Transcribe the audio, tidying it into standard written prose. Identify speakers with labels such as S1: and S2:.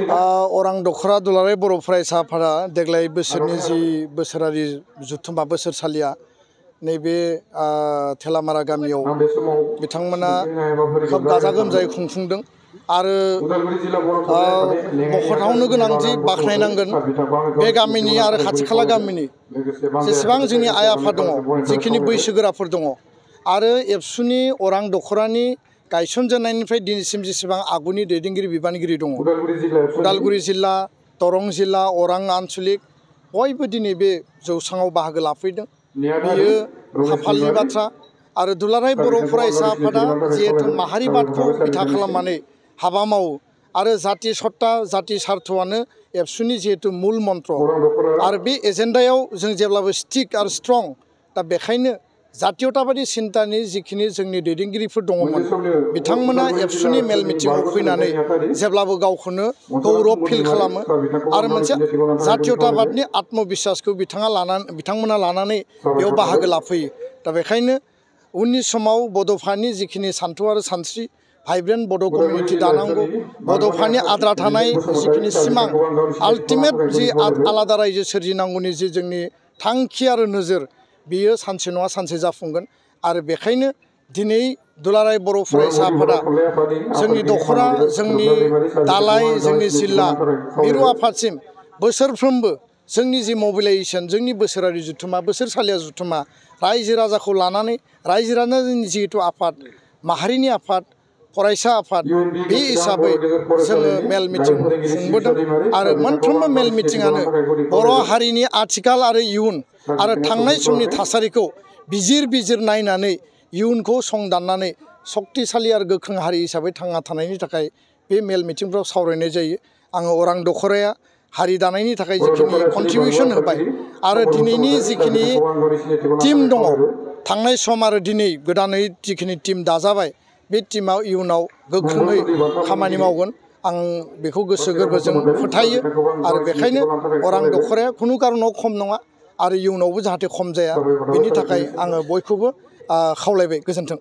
S1: अरां दखरा दुलाराय बर' फरायसा आफादा देग्लाय बोसोरनि जि बोसोरारि जुथुमा बोसोरसालिया नैबे थेलामारा गामियाव बिथांमोना खोब गाजा गोमजायै खुंफुंदों आरो मख'थावनो गोनांथि बाख्नायनांगोन बे गामिनि आरो खाथि खाला गामिनि जेसेबां जोंनि आइ आफा दङ जिखिनि बैसोगोराफोर दङ आरो एबसुनि अरां दखरानि गायसनजेननायनिफ्राय दिनैसिम जेसेबां आगुनि दैदेनगिरि बिबानगिरि दङ उदालगुरि जिल्ला दरं जिल्ला अरां आन्चलिक बयबो दिनै बे जौसाङाव बाहागो लाफैदों बेयो खाफालनि बाथ्रा आरो दुलाराय बर' फरायसा आफादा जिहेतु माहारिबादखौ बिथा खालामनानै हाबा मावो आरो जाति सत्ता जाति सार्थआनो एबसुनि जिहेतु मुल मन्त्र आरो बे एजेन्डायाव जों जेब्लाबो स्टिक आरो स्ट्रं दा बेखायनो जातीयताबादि सिन्तानि जिखिनि जोंनि दैदेनगिरिफोर दङमोन बिथांमोना एबसुनि मेल मिटिङाव फैनानै जेब्लाबो गावखौनो गौरब फिल खालामो आरो मोनसे जातीयताबादनि आत्मबिश्वासखौ बिथांमोना लानानै बेयाव बाहागो लाफैयो दा बेखायनो उननि समाव बड'फानि जिखिनि सान्थौ आरो सानस्रि भाइब्रेन्ट बड' कमिउनिटि दानांगौ बड'फानि आद्रा थानाय जिखिनि सिमां आल्टिमेट जि आलादा रायजो सोरजिनांगौनि जि जोंनि थांखि आरो नोजोर बियो सानसे नङा सानसे जाफुंगोन आरो बेखायनो दिनै दुलाराय बर' फरायसा आफादा जोंनि दखरा जोंनि दालाय जोंनि जिल्ला मिरु आफादसिम बोसोरफ्रोमबो जोंनि जि मबिलाइजेसन जोंनि बोसोरारि जुथुमा बोसोरसालिया जुथुमा रायजो राजाखौ लानानै रायजो राजानि जिहेतु आफाद माहारिनि आफाद फरायसा आफाद बे हिसाबै जोङो मेल मिटिं खुंबोदों आरो मोनफ्रोमबो मेल मिटिङानो बर' हारिनि आथिखाल आरो इयुन आरो थांनाय समनि थासारिखौ बिजिर नायनानै इयुनखौ संदाननानै सक्तिशालि आरो गोख्रों हारि हिसाबै थांना थानायनि थाखाय बे मेल मिटिंफ्राव सावरायनाय जायो आङो अरां दखराया हारि दानायनि थाखाय जिखिनि कन्ट्रिबिउसन होबाय आरो दिनैनि जिखिनि टीम दङ थांनाय सम आरो दिनै गोदानै जिखिनि टीम दाजाबाय बे टीमाव इयुनाव गोख्रोङै खामानि मावगोन आं बेखौ गोसो गोरबोजों फोथायो आरो बेखायनो अरां दखराया खुनु कारनाव खम नङा आरो इयुनावबो जाहाथे खम जाया बेनि थाखाय आङो बयखौबो खावलायबाय गोजोन्थों।